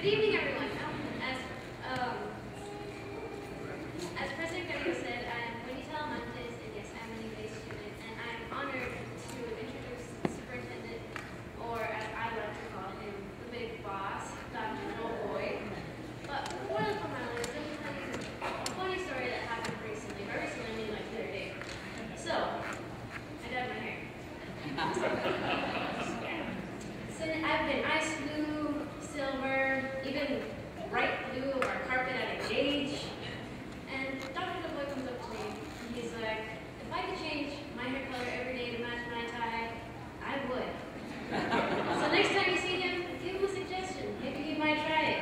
Good evening, everyone. Um, as President Garrido said, I am Wendy Talamantes, and yes, I am a UVA student, and I am honored to introduce the superintendent, or as I like to call him, the big boss, Dr. Joel Boyd. But before the formalities, let me tell you a funny story that happened recently. Very recently, I mean like the other day. So, I dyed my hair. So I've been ice blue, silver, even bright blue or carpet at a gauge. And Dr. Boyd comes up to me and he's like, if I could change my hair color every day to match my tie, I would. So next time you see him, give him a suggestion. Maybe he might try it.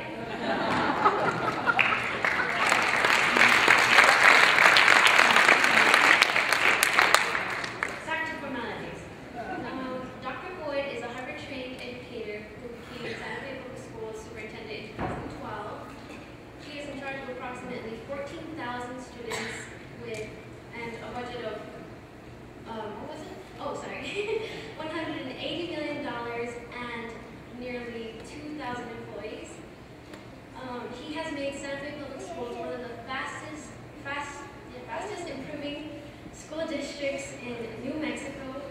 Back to formalities. Dr. Boyd is a Harvard-trained educator who became Santa Fe Public Schools superintendent in 2012. He is in charge of approximately 14,000 students with a budget of, what was it? Oh, sorry, $180 million and nearly 2,000 employees. He has made Santa Fe Public Schools one of the fastest improving school districts in New Mexico.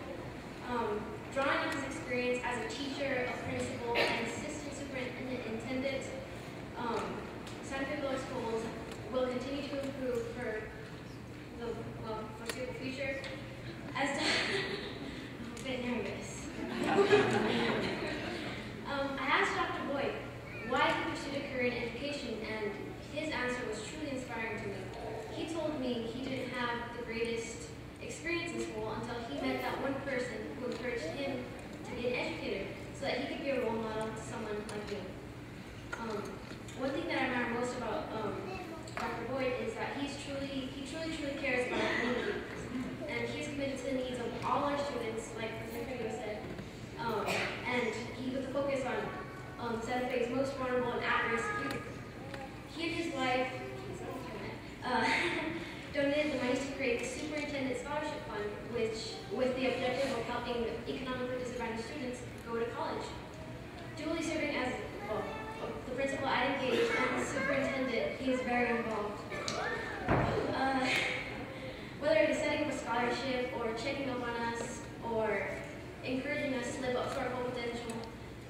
Drawing on his experience as a teacher, a principal, and assistant superintendent, Santa Fe Public Schools will continue to improve for the foreseeable future. As I'm a bit nervous. I asked Dr. Boyd why he pursued a career in education, and his answer was truly inspiring to me. He told me he didn't have the greatest experience in school until he met that one person who encouraged him to be an educator so that he could be a role model to someone like me. One thing that I admire most about Dr. Boyd is that he truly cares about our community, and he's committed to the needs of all our students, like President Garrido said, and he with a focus on Santa Fe's most vulnerable and at-risk youth. He and his wife donated the money to create the Superintendent Scholarship Fund, which, with the objective of helping economically disadvantaged students go to college. Dually serving as the principal at Engage and the superintendent, he is very involved. Whether it is setting up a scholarship or checking up on us or encouraging us to live up to our full potential,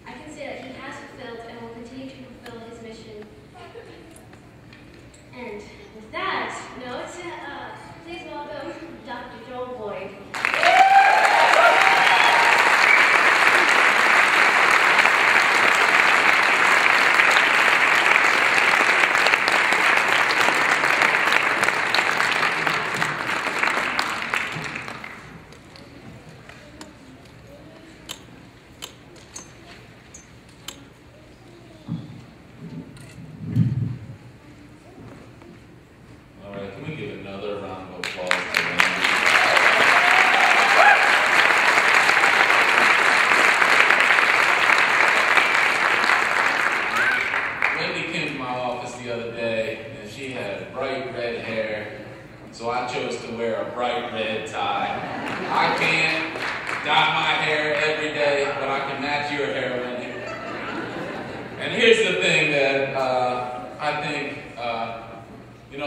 I can say that he has fulfilled and will continue to fulfill his mission. And with that note, please welcome Dr. Joel Boyd.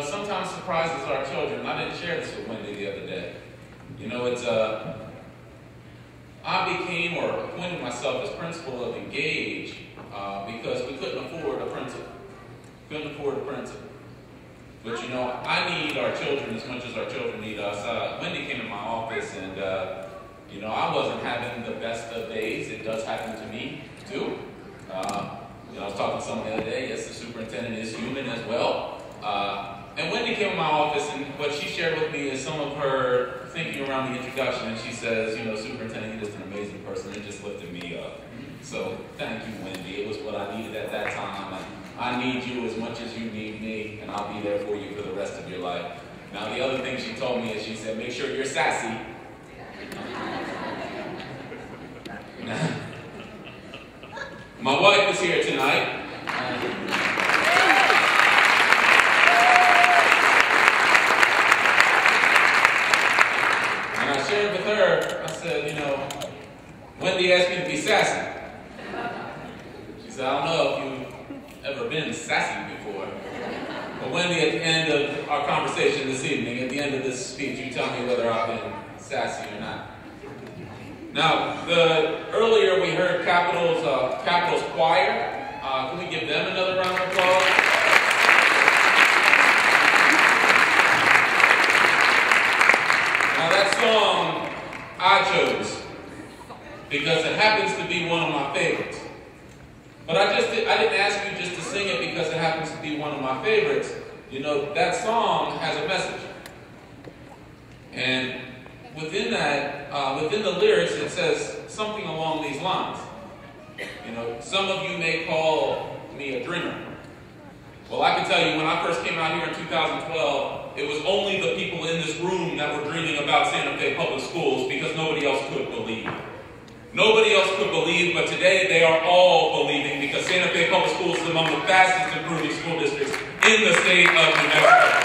Sometimes surprises our children. I didn't share this with Wendy the other day. You know, I became or appointed myself as principal of Engage because we couldn't afford a principal. But you know, I need our children as much as our children need us. Wendy came to my office and, you know, I wasn't having the best of days. It does happen to me, too. You know, I was talking to someone the other day. Yes, the superintendent is human as well. And Wendy came to my office, and what she shared with me is some of her thinking around the introduction, and she says, you know, superintendent, you're just an amazing person. It just lifted me up. So thank you, Wendy. It was what I needed at that time. And I need you as much as you need me, and I'll be there for you for the rest of your life. Now, the other thing she told me is she said, make sure you're sassy. My wife is here tonight. And I shared with her, I said, you know, Wendy asked me to be sassy. She said, I don't know if you've never been sassy before. But Wendy, at the end of our conversation this evening, at the end of this speech, you tell me whether I've been sassy or not. Now, earlier we heard Capitol's choir. Can we give them another round of applause? Now that song I chose because it happens to be one of my favorites. But I didn't ask you just to sing it because it happens to be one of my favorites. You know, that song has a message. And within that, within the lyrics, it says something along these lines. You know, some of you may call me a dreamer. Well, I can tell you, when I first came out here in 2012, it was only the people in this room that were dreaming about Santa Fe Public Schools because nobody else could believe. Nobody else could believe, but today they are all believing because Santa Fe Public Schools is among the fastest improving school districts in the state of New Mexico.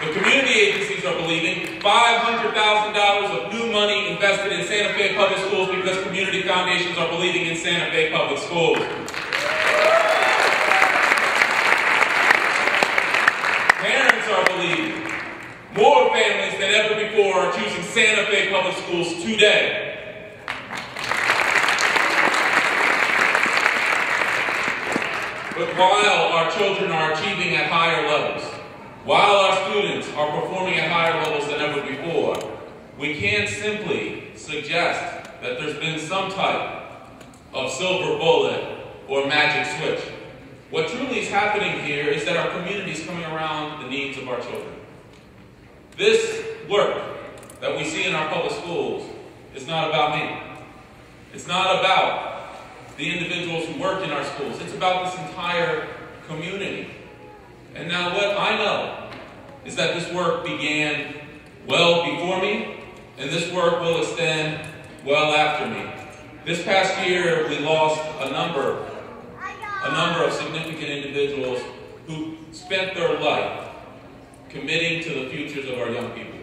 The community agencies are believing $500,000 of new money invested in Santa Fe Public Schools because community foundations are believing in Santa Fe Public Schools. Parents are believing. More families than ever before are choosing Santa Fe Public Schools today. But while our children are achieving at higher levels, while our students are performing at higher levels than ever before, we can't simply suggest that there's been some type of silver bullet or magic switch. What truly is happening here is that our community is coming around the needs of our children. This work that we see in our public schools is not about me. It's not about the individuals who work in our schools. It's about this entire community. And now what I know is that this work began well before me, and this work will extend well after me. This past year, we lost a number of significant individuals who spent their life committing to the futures of our young people.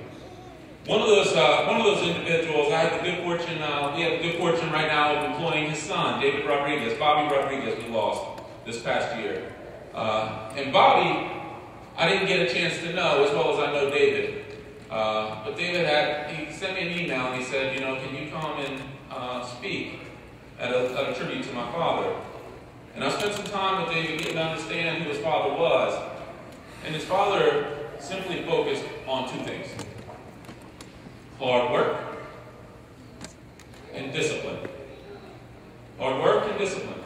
One of those individuals, we have the good fortune right now of employing his son, David Rodriguez, Bobby Rodriguez, we lost this past year. And Bobby, I didn't get a chance to know as well as I know David. But David he sent me an email and he said, you know, can you come and speak at a tribute to my father? And I spent some time with David getting to understand who his father was. And his father simply focused on two things: hard work and discipline. Hard work and discipline.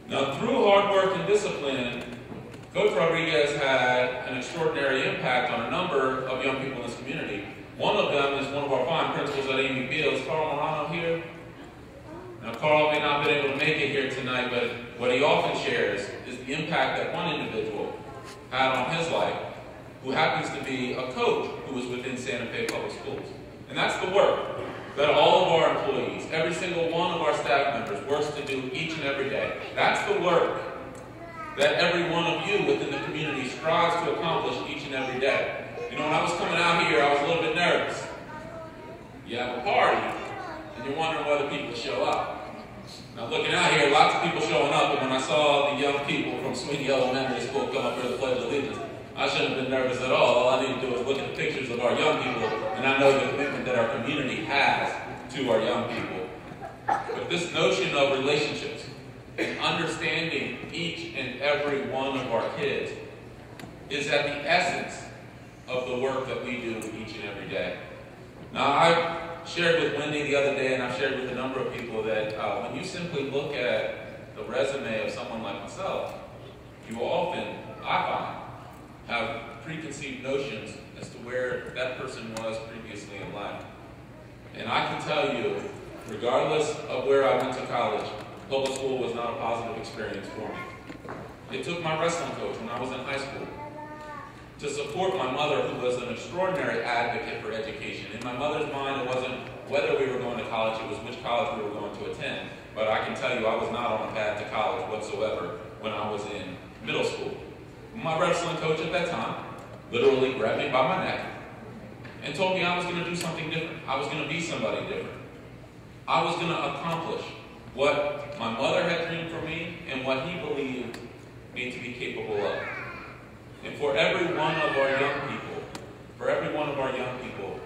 Now, through hard work and discipline, Coach Rodriguez had an extraordinary impact on a number of young people in this community. One of them is one of our fine principals at Amy Fields, Carl Morano here. Now, Carl may not have been able to make it here tonight, but what he often shares is the impact that one individual had on his life, who happens to be a coach who is within Santa Fe Public Schools. And that's the work that all of our employees, every single one of our staff members, works to do each and every day. That's the work that every one of you within the community strives to accomplish each and every day. You know, when I was coming out here, I was a little bit nervous. You have a party, and you're wondering whether people show up. Now, looking out here, lots of people showing up, and when I saw the young people from Sweeney Elementary School come up here to Pledge Allegiance, I shouldn't have been nervous at all. All I need to do is look at the pictures of our young people, and I know the commitment that our community has to our young people. But this notion of relationships, and understanding each and every one of our kids, is at the essence of the work that we do each and every day. Now, I shared with Wendy the other day, and I've shared with a number of people that when you simply look at the resume of someone like myself, you often, I find, have preconceived notions as to where that person was previously in life. And I can tell you, regardless of where I went to college, public school was not a positive experience for me. It took my wrestling coach when I was in high school to support my mother, who was an extraordinary advocate for education. In my mother's mind, it wasn't whether we were going to college, it was which college we were going to attend. But I can tell you, I was not on a path to college whatsoever when I was in middle school. My wrestling coach at that time literally grabbed me by my neck and told me I was going to do something different. I was going to be somebody different. I was going to accomplish what my mother had dreamed for me and what he believed me to be capable of. And for every one of our young people,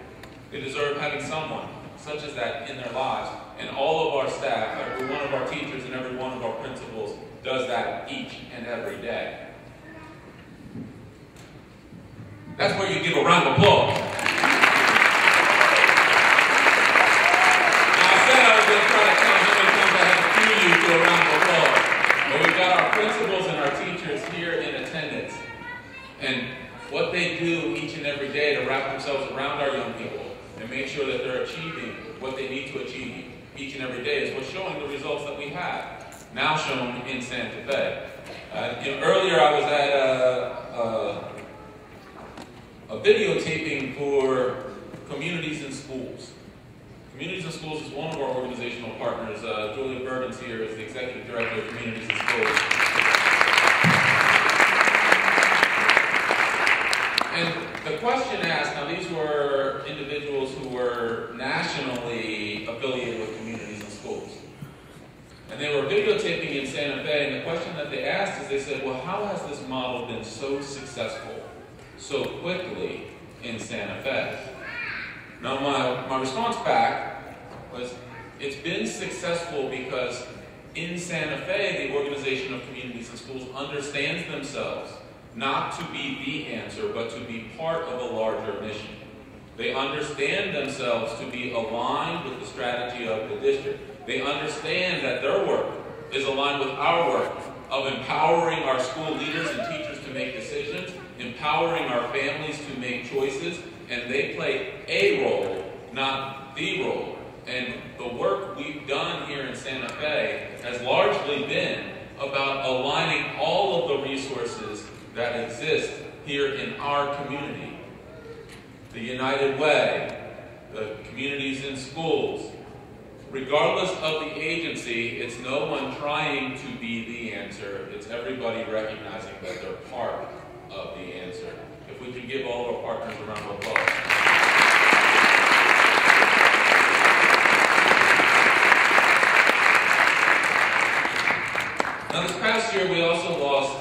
they deserve having someone such as that in their lives. And all of our staff, every one of our teachers and every one of our principals does that each and every day. That's where you give a round of applause. Now, I said I was going to try to count how many times I had to cue you to a round of applause. But we've got our principals and our teachers here in attendance. And what they do each and every day to wrap themselves around our young people and make sure that they're achieving what they need to achieve each and every day is what's showing the results that we have, now shown in Santa Fe. Earlier I was at a videotaping for Communities in Schools. Communities in Schools is one of our organizational partners. Julia Burden's here as the Executive Director of Communities in Schools. And the question asked, now these were individuals who were nationally affiliated with Communities in Schools. And they were videotaping in Santa Fe, and the question that they asked is, they said, well, how has this model been so successful so quickly in Santa Fe? Now my response back was, it's been successful because in Santa Fe, the Organization of Communities in Schools understands themselves not to be the answer, but to be part of a larger mission. They understand themselves to be aligned with the strategy of the district. They understand that their work is aligned with our work of empowering our school leaders and teachers to make decisions, empowering our families to make choices, and they play a role, not the role. And the work we've done here in Santa Fe has largely been about aligning all of the resources that exist here in our community. The United Way, the Communities in Schools. Regardless of the agency, it's no one trying to be the answer. It's everybody recognizing that they're part of the answer. If we could give all of our partners a round of applause. Now this past year we also lost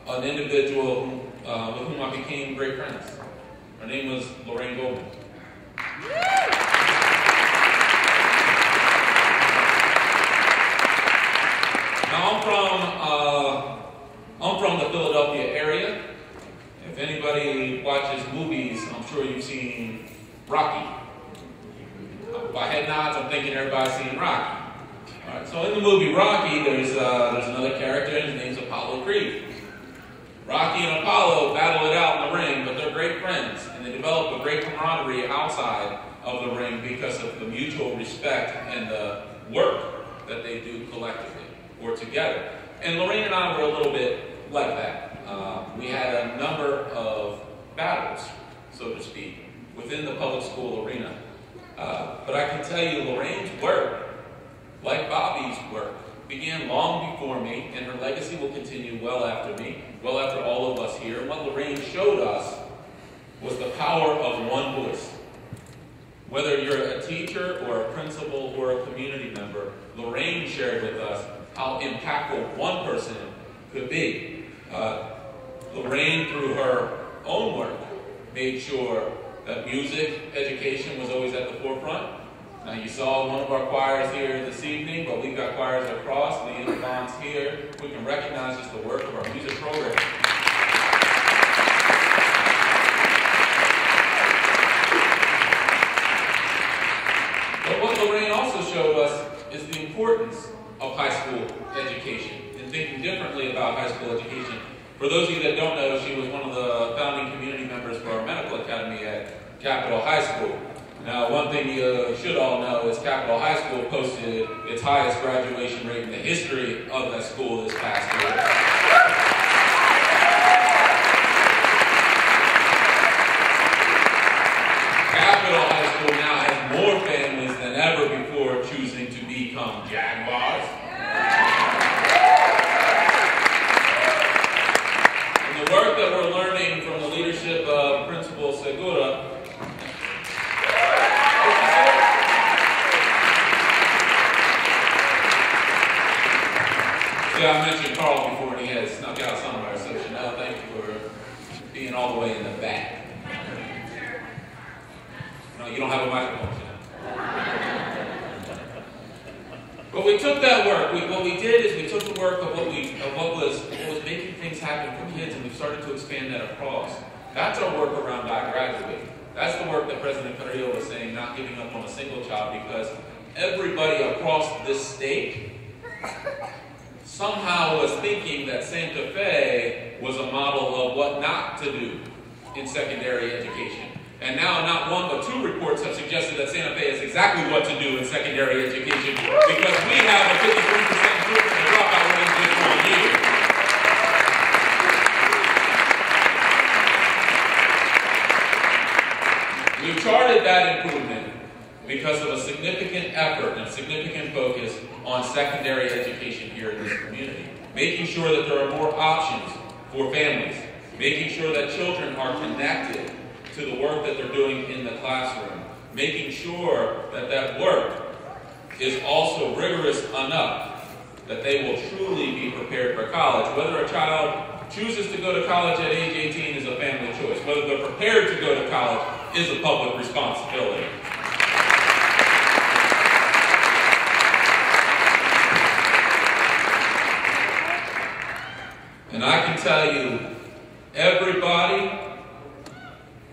an individual with whom I became great friends. Her name was Lorraine Goldman. Now I'm from the Philadelphia area. If anybody watches movies, I'm sure you've seen Rocky. By head nods, I'm thinking everybody's seen Rocky. All right, so in the movie Rocky, there's another character, and his name's Apollo Creed. Rocky and Apollo battle it out in the ring, but they're great friends, and they develop a great camaraderie outside of the ring because of the mutual respect and the work that they do collectively or together. And Lorraine and I were a little bit like that. We had a number of battles, so to speak, within the public school arena. But I can tell you, Lorraine's work, like Bobby's work, began long before me, and her legacy will continue well after me, well after all of us here. And what Lorraine showed us was the power of one voice. Whether you're a teacher or a principal or a community member, Lorraine shared with us how impactful one person could be. Lorraine, through her own work, made sure that music education was always at the forefront. Now you saw one of our choirs here this evening, but we've got choirs across, Lee and Bonds here. We can recognize just the work of our music program. But what Lorraine also showed us is the importance of high school education and thinking differently about high school education. For those of you that don't know, she was one of the founding community members for our medical academy at Capitol High School. Now, one thing you should all know is Capitol High School posted its highest graduation rate in the history of that school this past year. Capitol High School now has more families than ever before choosing to become Jaguars. And the work that we're learning from the leadership of Principal Segura. Obviously, I mentioned Carl before, and he had snuck out somewhere, so Chanel, thank you for being all the way in the back. No, you don't have a microphone, Chanel. But we took that work. What we did is we took the work of what was making things happen for kids, and we started to expand that across. That's our work around I Graduate. That's the work that President Carrillo was saying, not giving up on a single child, because everybody across this state somehow was thinking that Santa Fe was a model of what not to do in secondary education. And now not one but two reports have suggested that Santa Fe is exactly what to do in secondary education, because we have a 53% improvement in the dropout rate just for a year. We've charted that improvement because of a significant effort and significant focus on secondary education here in this community. Making sure that there are more options for families. Making sure that children are connected to the work that they're doing in the classroom. Making sure that that work is also rigorous enough that they will truly be prepared for college. Whether a child chooses to go to college at age 18 is a family choice. Whether they're prepared to go to college is a public responsibility. And I can tell you, everybody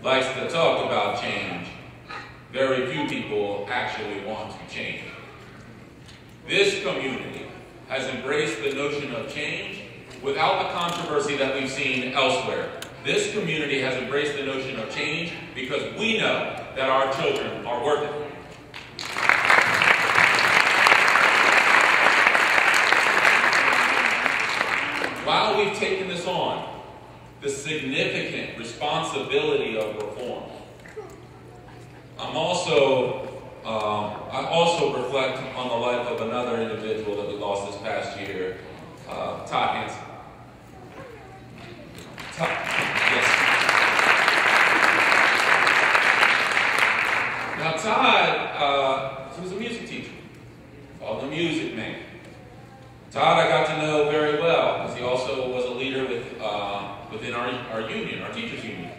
likes to talk about change. Very few people actually want to change. This community has embraced the notion of change without the controversy that we've seen elsewhere. This community has embraced the notion of change because we know that our children are worth it. While we've taken this on, the significant responsibility of reform, I also reflect on the life of another individual that we lost this past year, Todd Hanson. Yes. Now Todd, he was a music teacher, called the Music Man. Todd I got to know very well, because he also was a leader within our union, our teachers union.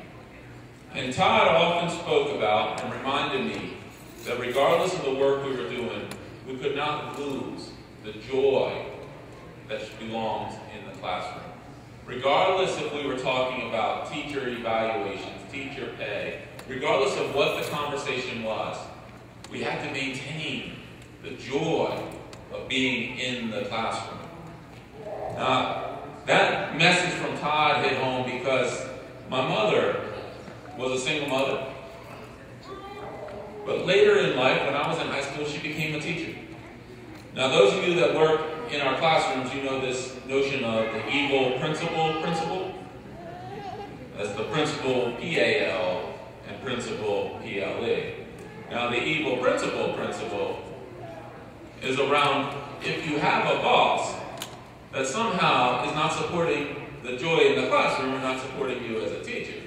And Todd often spoke about and reminded me that regardless of the work we were doing, we could not lose the joy that belongs in the classroom. Regardless if we were talking about teacher evaluations, teacher pay, regardless of what the conversation was, we had to maintain the joy of being in the classroom. Now, that message from Todd hit home because my mother was a single mother. But later in life, when I was in high school, she became a teacher. Now, those of you that work in our classrooms, you know this notion of the EVAL principle. That's the principal PAL and principal PLE. Now, the EVAL principle is around if you have a boss that somehow is not supporting the joy in the classroom or not supporting you as a teacher.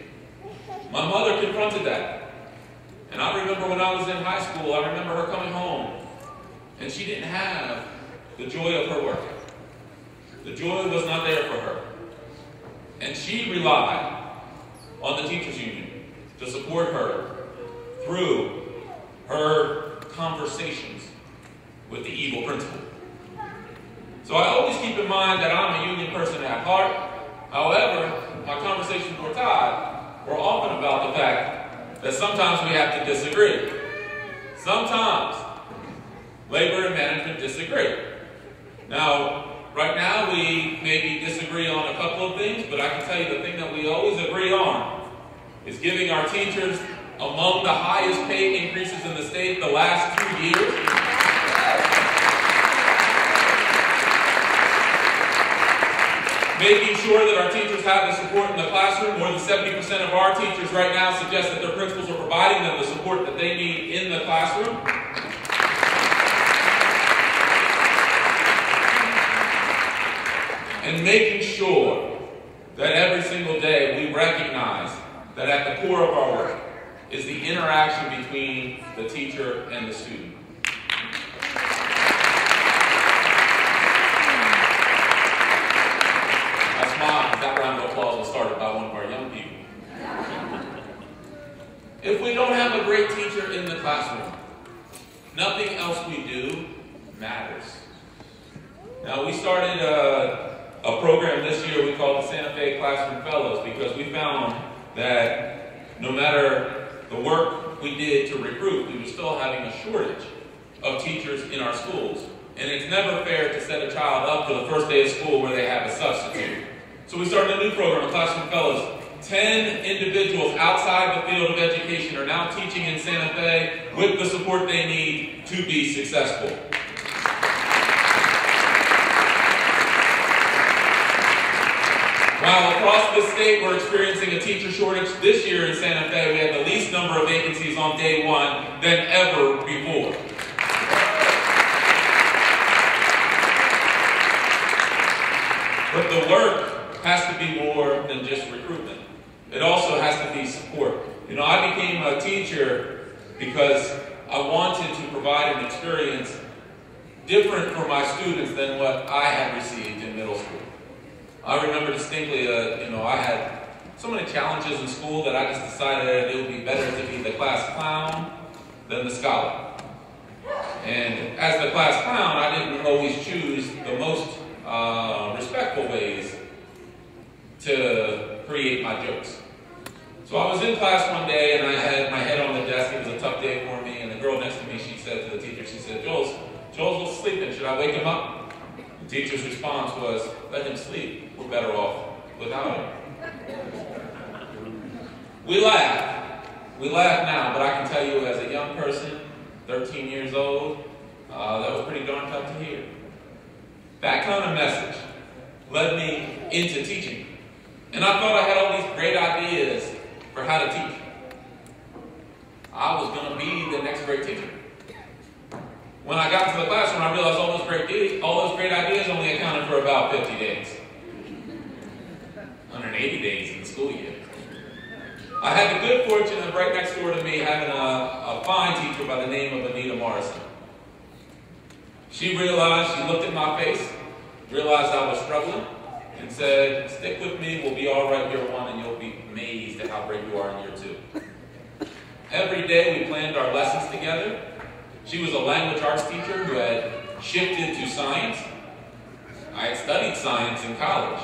My mother confronted that. And I remember when I was in high school, I remember her coming home and she didn't have the joy of her work. The joy was not there for her. And she relied on the teachers union to support her through her conversations with the EVAL principle. So I always keep in mind that I'm a union person at heart. However, my conversations with Todd were often about the fact that sometimes we have to disagree. Sometimes labor and management disagree. Now, right now we maybe disagree on a couple of things, but I can tell you the thing that we always agree on is giving our teachers among the highest pay increases in the state the last 2 years. Making sure that our teachers have the support in the classroom. More than 70% of our teachers right now suggest that their principals are providing them the support that they need in the classroom. And making sure that every single day we recognize that at the core of our work is the interaction between the teacher and the student. If we don't have a great teacher in the classroom, nothing else we do matters. Now, we started a program this year we called the Santa Fe Classroom Fellows because we found that no matter the work we did to recruit, we were still having a shortage of teachers in our schools. And it's never fair to set a child up for the first day of school where they have a substitute. So we started a new program, Classroom Fellows. 10 individuals outside the field of education are now teaching in Santa Fe with the support they need to be successful. While across the state we're experiencing a teacher shortage, this year in Santa Fe we had the least number of vacancies on day one than ever before. But the work has to be more than just recruitment. It also has to be support. You know, I became a teacher because I wanted to provide an experience different for my students than what I had received in middle school. I remember distinctly, I had so many challenges in school that I just decided that it would be better to be the class clown than the scholar. And as the class clown, I didn't always choose the most respectful ways to create my jokes. So I was in class one day and I had my head on the desk. It was a tough day for me, and the girl next to me, she said to the teacher, she said, Joel's sleeping. Should I wake him up? The teacher's response was, let him sleep. We're better off without him. We laugh. We laugh now, but I can tell you as a young person, 13 years old, that was pretty darn tough to hear. That kind of message led me into teaching. And I thought I had all these great ideas for how to teach. I was going to be the next great teacher. When I got to the classroom, I realized all those great ideas only accounted for about 50 days. 180 days in the school year. I had the good fortune of right next door to me having a fine teacher by the name of Anita Morrison. She looked at my face, realized I was struggling, and said, stick with me, we'll be all right year one, and you'll be amazed at how great you are in year two. Every day we planned our lessons together. She was a language arts teacher who had shifted to science. I had studied science in college,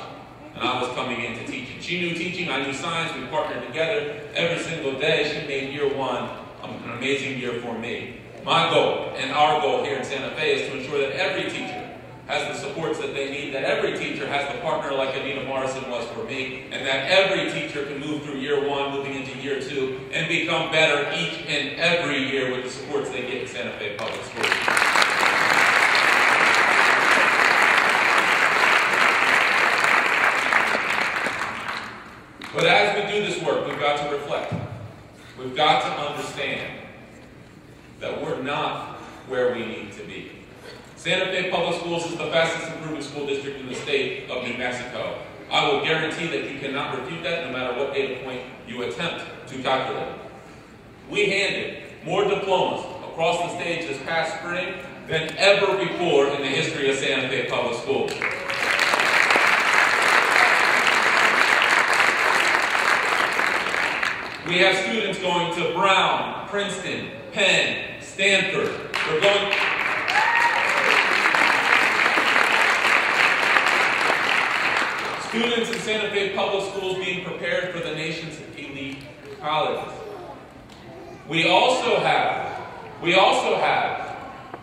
and I was coming into teaching. She knew teaching, I knew science, we partnered together every single day. She made year one an amazing year for me. My goal, and our goal here in Santa Fe, is to ensure that every teacher has the supports that they need, that every teacher has the partner like Anita Morrison was for me, and that every teacher can move through year one, moving into year two, and become better each and every year with the supports they get in Santa Fe Public Schools. But as we do this work, we've got to reflect. We've got to understand that we're not where we need to be. Santa Fe Public Schools is the fastest improving school district in the state of New Mexico. I will guarantee that you cannot refute that no matter what data point you attempt to calculate. We handed more diplomas across the stage this past spring than ever before in the history of Santa Fe Public Schools. We have students going to Brown, Princeton, Penn, Stanford. We're going... Students in Santa Fe Public Schools being prepared for the nation's elite colleges. We also have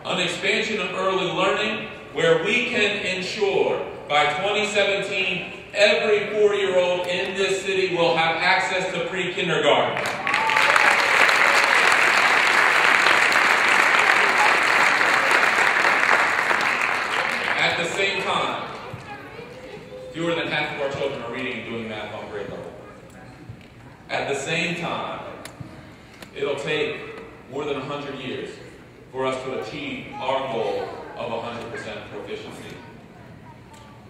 an expansion of early learning where we can ensure by 2017 every 4-year-old in this city will have access to pre-kindergarten. At the same time, fewer than half of our children are reading and doing math on grade level. At the same time, it'll take more than 100 years for us to achieve our goal of 100% proficiency.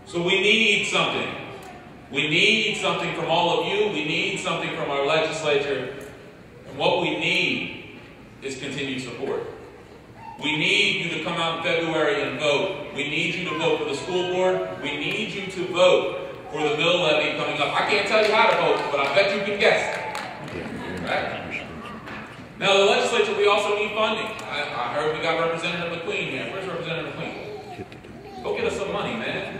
So we need something. We need something from all of you. We need something from our legislature. And what we need is continued support. We need you to come out in February and vote. We need you to vote for the school board. We need you to vote for the mill levy coming up. I can't tell you how to vote, but I bet you can guess. Right? Now, the legislature, we also need funding. I heard we got Representative McQueen here. Where's Representative McQueen? Go get us some money, man.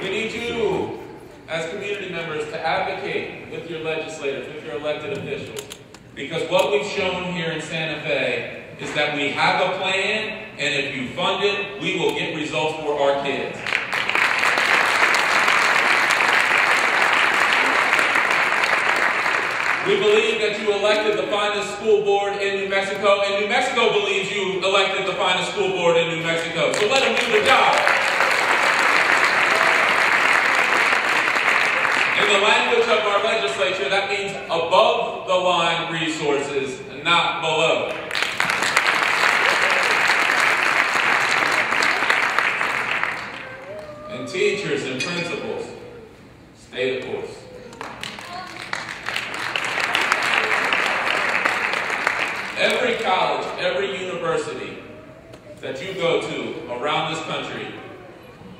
We need you, as community members, to advocate with your legislators, with your elected officials. Because what we've shown here in Santa Fe is that we have a plan, and if you fund it, we will get results for our kids. We believe that you elected the finest school board in New Mexico, and New Mexico believes you elected the finest school board in New Mexico. So let them do the job. In the language of our legislature, that means above the line resources, not below. And teachers and principals, stay the course. Every college, every university that you go to around this country,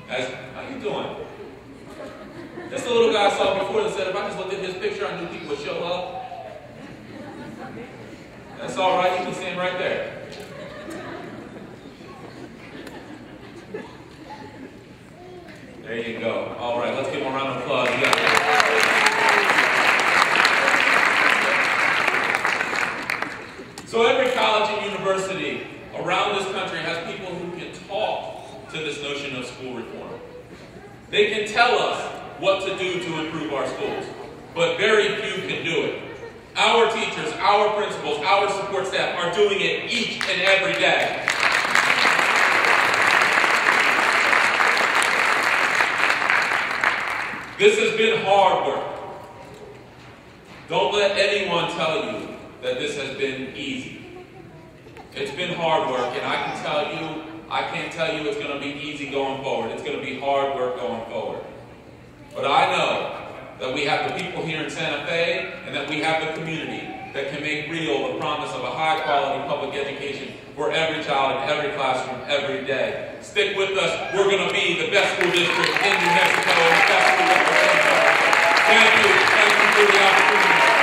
how you doing? This the little guy I saw before that said if I just looked at his picture, I knew people would show up. That's all right, you can stand right there. There you go. All right, let's give him a round of applause. So every college and university around this country has people who can talk to this notion of school reform. They can tell us what to do to improve our schools, but very few can do it. Our teachers, our principals, our support staff are doing it each and every day. This has been hard work. Don't let anyone tell you that this has been easy. It's been hard work, and I can't tell you it's going to be easy going forward. It's going to be hard work going forward. But I know that we have the people here in Santa Fe, and that we have the community that can make real the promise of a high-quality public education for every child in every classroom every day. Stick with us. We're going to be the best school district in New Mexico and the best school district in Santa Fe. Thank you. Thank you for the opportunity.